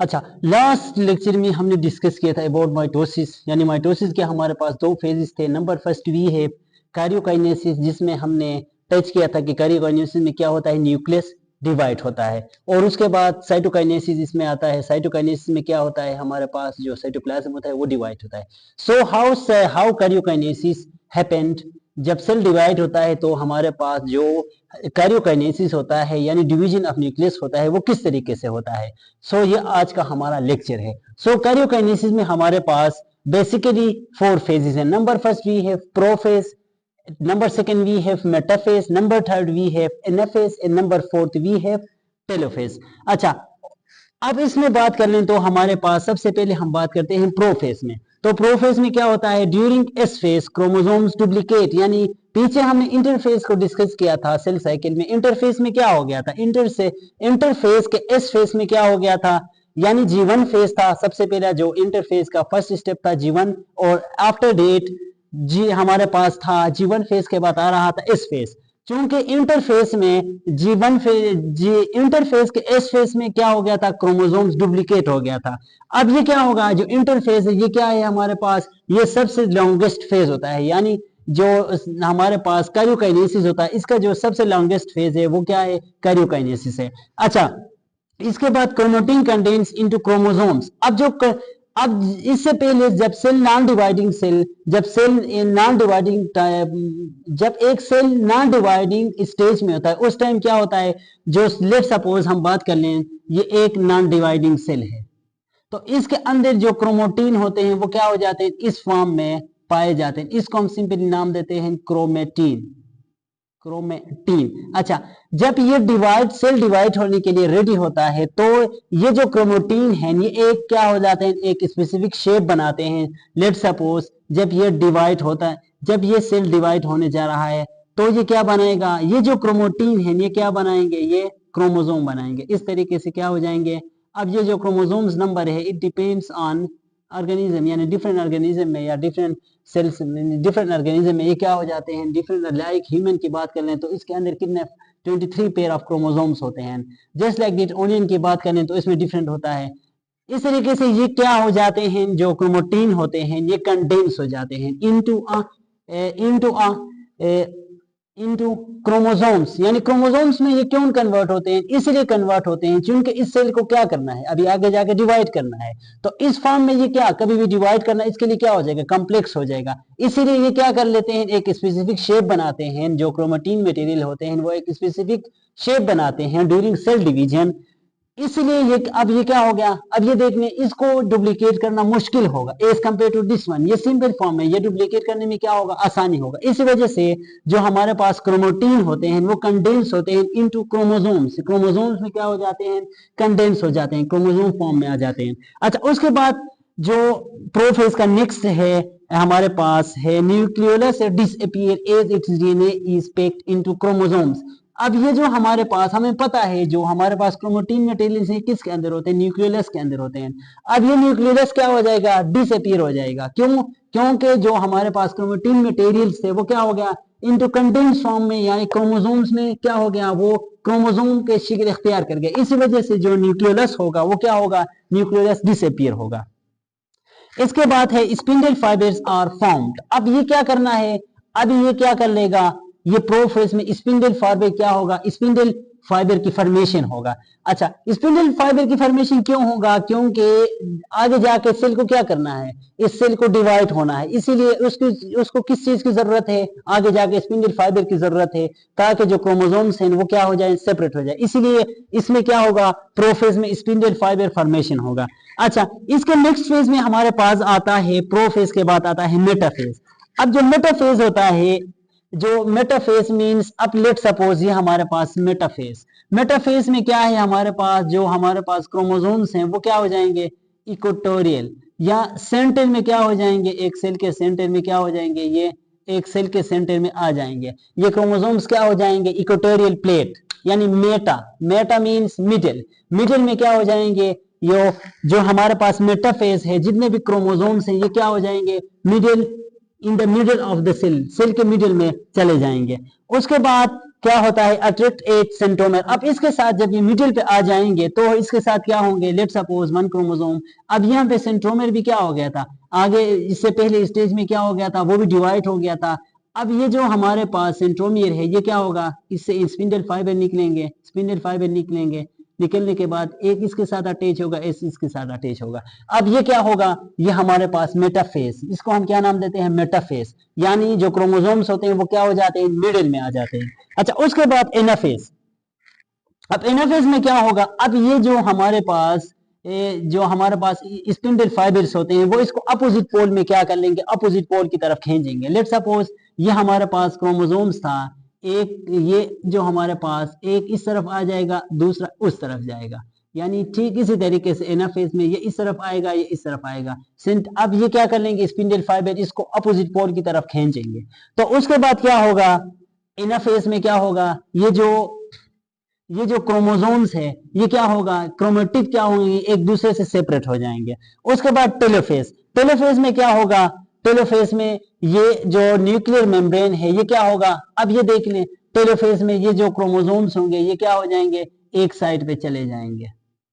अच्छा, last lecture में हमने डिस्कस किया था अबाउट माइटोसिस, यानी माइटोसिस के हमारे पास दो फेजेस थे। नंबर फर्स्ट वी है कार्योकाइनेसिस, जिसमें हमने टच किया था कि कार्योकाइनेसिस में क्या होता है, न्यूक्लियस डिवाइड होता है। और उसके बाद साइटोकाइनेसिस इसमें आता है। साइटोकाइनेसिस में क्या होता है, हमारे पास जो साइटोप्लाज्म होता है वो डिवाइड होता है। सो हाउ कार्योकाइनेसिस हैपेंड, जब सेल डिवाइड होता है तो हमारे पास जो कार्योकाइनेसिस होता है यानी डिवीजन ऑफ न्यूक्लियस होता है वो किस तरीके से होता है। ये आज का हमारा लेक्चर है। कार्योकाइनेसिस में हमारे पास बेसिकली 4 फेजेस हैं। Number first we have prophase, number second we have metaphase, number third we have anaphase and number fourth we have telophase. अच्छा, अब इसमें बात कर लें तो हमारे पास सबसे पहले हम बात करते हैं प्रोफेज में। तो प्रोफेज में क्या होता है, during S phase chromosomes duplicate, यानी पीछे हमने इंटरफेज को डिस्कस किया था सेल साइकिल में। इंटरफेज में क्या हो गया था, इंटरफेज के एस फेज में क्या हो गया था, यानी G1 फेज था। सबसे पहला जो इंटरफेज का फर्स्ट स्टेप था G1, और आफ्टर डेट जी हमारे पास था G1 फेज के बाद आ रहा था एस फेज। चूंकि इंटरफेस में इंटरफेस के एस फेस में क्या हो गया था, क्रोमोसोम्स डुप्लीकेट हो गया था। अब ये क्या होगा, जो इंटरफेस है ये क्या है हमारे पास, ये सबसे लॉन्गेस्ट फेज होता है, यानी जो हमारे पास कार्योकाइनेसिस होता है इसका जो सबसे लॉन्गेस्ट फेज है वो क्या है, कार्योकाइनेसिस है। अच्छा, इसके बाद क्रोमैटिन कंटेन्स इनटू क्रोमोसोम्स। अब इससे पहले जब सेल नॉन डिवाइडिंग सेल जब एक सेल नॉन डिवाइडिंग स्टेज में होता है उस टाइम क्या होता है, जो लेट सपोज हम बात कर लें ये एक नॉन डिवाइडिंग सेल है, तो इसके अंदर जो क्रोमैटिन होते हैं वो क्या हो जाते हैं, इस फॉर्म में पाए जाते हैं। इसको हम सिंपली नाम देते हैं क्रोमेटिन। अच्छा, जब ये सेल डिवाइड होने के लिए रेडी होता है तो ये जो क्रोमैटिन है ये एक क्या हो जाते हैं, एक स्पेसिफिक शेप बनाते हैं। लेट सपोज जब ये डिवाइड होता है, जब ये सेल डिवाइड होने जा रहा है तो ये क्या बनाएगा, ये जो क्रोमैटिन है ये क्या बनाएंगे, ये क्रोमोसोम बनाएंगे। इस तरीके से क्या हो जाएंगे। अब ये जो क्रोमोसोम्स नंबर है इट डिपेंड्स ऑन ऑर्गेनिज्म, यानी डिफरेंट ऑर्गेनिज्म में या डिफरेंट सेल्स डिफरेंट ऑर्गेनिज्म में ये क्या हो जाते हैं, डिफरेंट। लाइक ह्यूमन की बात कर लें तो इसके अंदर कितने 23 पेयर ऑफ क्रोमोसोम्स होते हैं। जस्ट लाइक दैट ओनियन की बात करें तो इसमें डिफरेंट होता है। इस तरीके से ये क्या हो जाते हैं, जो क्रोमैटिन होते हैं ये कंडेंस हो जाते हैं इनटू क्रोमोसोम्स, यानी क्रोमोसोम्स में ये क्यों कन्वर्ट होते हैं, इसलिए कन्वर्ट होते हैं क्योंकि इस सेल को क्या करना है, अभी आगे जाके डिवाइड करना है। तो इस फॉर्म में ये क्या कभी भी डिवाइड करना, इसके लिए क्या हो जाएगा, कॉम्प्लेक्स हो जाएगा। इसीलिए ये क्या कर लेते हैं, एक स्पेसिफिक शेप बनाते हैं। जो क्रोमैटिन मटेरियल होते हैं वो एक स्पेसिफिक शेप बनाते हैं ड्यूरिंग सेल डिवीजन। इसलिए ये क्या हो गया, अब ये देखने इसको डुप्लीकेट करना मुश्किल होगा as compare to this one. ये सिंपल फॉर्म है, ये डुप्लीकेट करने में क्या होगा, आसानी होगा। इस वजह से जो हमारे पास क्रोमैटिन होते हैं वो कंडेंस होते हैं इनटू क्रोमोसोम्स। क्रोमोसोम्स में क्या हो जाते हैं, कंडेंस हो जाते हैं, क्रोमोसोम फॉर्म में आ जाते हैं। अच्छा, उसके बाद जो प्रोफेज का नेक्स्ट है हमारे पास है nucleolus disappear as its DNA is packed into chromosomes. अब ये जो हमारे पास हमें पता है जो हमारे पास क्रोमैटिन मटेरियल्स हैं किसके अंदर होते हैं, न्यूक्लियोलस के अंदर होते हैं। अब ये न्यूक्लियोलस क्या हो जाएगा, डिसअपीयर हो जाएगा। क्यों, क्योंकि जो हमारे पास क्रोमैटिन मटेरियल्स थे वो क्या हो गया, इनटू कंडेंस फॉर्म में यानी क्रोमोसोम्स में क्या हो गया, वो क्रोमोसोम के शिकल इख्तियार कर गया। इसी वजह से जो न्यूक्लियोलस होगा वो क्या होगा, न्यूक्लियोलस डिसअपीयर होगा। इसके बाद है स्पिंडल फाइबर्स आर फॉर्म्ड। अब ये क्या करना है, अब ये क्या कर लेगा, ये प्रोफेज में स्पिंडल फाइबर क्या होगा, स्पिंडल फाइबर की फॉर्मेशन होगा। अच्छा, स्पिंडल फाइबर की फॉर्मेशन क्यों होगा, क्योंकि आगे जाके सेल को क्या करना है, इस सेल को डिवाइड होना है। इसीलिए उसको किस चीज की जरूरत है, आगे जाके स्पिंडल फाइबर की जरूरत है, ताकि जो क्रोमोसोम्स हैं वो क्या हो जाए, सेपरेट हो जाए। इसीलिए इसमें क्या होगा, प्रोफेज में स्पिंडल फाइबर फॉर्मेशन होगा। अच्छा, इसके नेक्स्ट फेज में हमारे पास आता है, प्रोफेज के बाद आता है मेटाफेज। अब जो मेटाफेज होता है, जो मेटाफेज मींस, अब लेट सपोज ये हमारे पास मेटाफेज में क्या है, हमारे पास जो हमारे पास क्रोमोसोम्स हैं वो क्या हो जाएंगे, इक्वेटोरियल या सेंटर में क्या हो जाएंगे, एक सेल के सेंटर में क्या हो जाएंगे, ये एक सेल के सेंटर में आ जाएंगे। ये क्रोमोसोम्स क्या हो जाएंगे, इक्वेटोरियल प्लेट यानी मेटा मींस मिडिल में क्या हो जाएंगे, ये जो हमारे पास मेटाफेज है जितने भी क्रोमोसोम्स हैं ये क्या हो जाएंगे, in the middle of the cell के मिडिल में चले जाएंगे। उसके बाद क्या होता है, अट्रैक्ट एट सेंट्रोमर। अब इसके साथ जब ये मिडिल पे आ जाएंगे तो इसके साथ क्या होंगे, लेट सपोज 1 क्रोमोसोम। अब यहाँ पे सेंट्रोमर भी क्या हो गया था, आगे इससे पहले स्टेज में क्या हो गया था, वो भी डिवाइड हो गया था। अब ये जो हमारे पास सेंट्रोमियर है ये क्या होगा, इससे स्पिंडल फाइबर निकलेंगे, स्पिंडल फाइबर निकलेंगे, निकलने के बाद एक इसके साथ अटैच होगा, इसके साथ अटैच होगा। अब ये क्या होगा, ये हमारे पास मेटाफेज, इसको हम क्या नाम देते हैं, मेटाफेज, यानी जो क्रोमोसोम्स होते हैं वो क्या हो जाते हैं, मिडिल में आ जाते हैं। अच्छा, उसके बाद एनाफेज। अब एनाफेज में क्या होगा, अब ये जो हमारे पास स्पिंडल फाइबर्स होते हैं वो इसको अपोजिट पोल में क्या कर लेंगे, अपोजिट पोल की तरफ खींचेंगे। लेट सपोज ये हमारे पास क्रोमोसोम्स था, एक ये जो हमारे पास एक इस तरफ आ जाएगा, दूसरा उस तरफ जाएगा, यानी ठीक इसी तरीके से एनाफेज में ये इस तरफ आएगा, ये इस तरफ आएगा। अब ये क्या कर लेंगे, स्पिंडल फाइबर इसको अपोजिट पोल की तरफ खींचेंगे। तो उसके बाद क्या होगा, एनाफेज में क्या होगा, ये जो क्रोमोसोम्स है ये क्या होगा, क्रोमेटिड क्या होंगे, एक दूसरे से सेपरेट हो जाएंगे। उसके बाद टेलोफेज। टेलोफेज में क्या होगा, टेलोफेज में ये जो न्यूक्लियर मेम्ब्रेन है ये क्या होगा, अब ये देख लें, टेलोफेज में ये जो क्रोमोसोम्स होंगे ये क्या हो जाएंगे, एक साइड पे चले जाएंगे।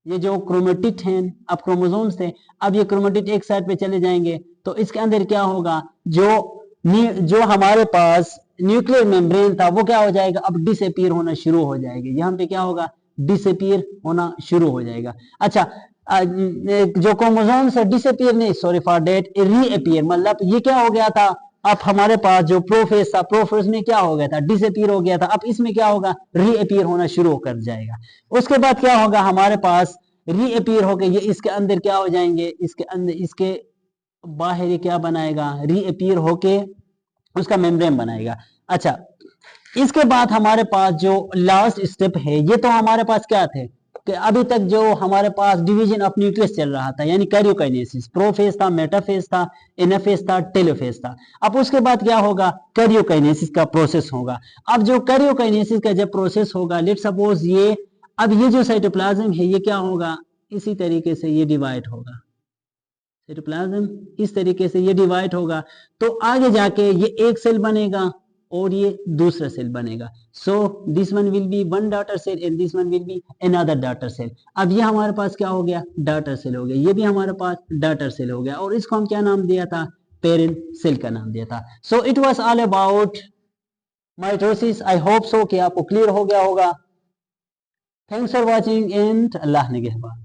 ये जो क्रोमेटिड हैं, अब क्रोमोसोम्स थे, अब ये क्रोमेटिड एक साइड पे चले जाएंगे। तो इसके अंदर क्या होगा, जो हमारे पास न्यूक्लियर मेम्ब्रेन था वो क्या हो जाएगा, अब डिसअपीयर होना शुरू हो जाएगा। यहाँ पे क्या होगा, डिसअपीयर होना शुरू हो जाएगा। अच्छा, जो क्रोमोसोम्स है डिसअपीयर नहीं, सॉरी फॉर डेट, रीअपीयर, मतलब ये क्या हो गया था, अब हमारे पास जो प्रोफेज था, प्रोफेज में क्या हो गया था, डिसअपीयर हो गया था, अब इसमें क्या होगा, रीअपीयर होना शुरू कर जाएगा। उसके बाद क्या होगा, हमारे पास रीअपीयर होकर ये इसके अंदर क्या हो जाएंगे, इसके अंदर, इसके बाहर ये क्या बनाएगा, रीअपीयर होके उसका मेम्ब्रेन बनाएगा। अच्छा, इसके बाद हमारे पास जो लास्ट स्टेप है, ये तो हमारे पास क्या थे कि अभी तक जो हमारे पास डिवीजन ऑफ न्यूक्लियस चल रहा था, यानी कैरियोकाइनेसिस, प्रोफेज था, मेटाफेज था, एनाफेज था, टेलोफेज था। अब उसके बाद क्या होगा, कैरियोकाइनेसिस का प्रोसेस होगा। अब जो कैरियोकाइनेसिस का जब प्रोसेस होगा, लेट सपोज अब ये जो साइटोप्लाज्म है ये क्या होगा, इसी तरीके से ये डिवाइड होगा, साइटोप्लाज्म इस तरीके से ये डिवाइड होगा। तो आगे जाके ये एक सेल बनेगा और ये दूसरा सेल बनेगा। So this one will be one daughter cell and this one will be another daughter cell. अब ये हमारे पास क्या हो गया, डॉटर सेल हो गया, ये भी हमारे पास डॉटर सेल हो गया, और इसको हम क्या नाम दिया था, पेरेंट सेल का नाम दिया था। So it was all about mitosis. I hope so कि आपको क्लियर हो गया होगा। Thanks for watching and Allah निगहबान।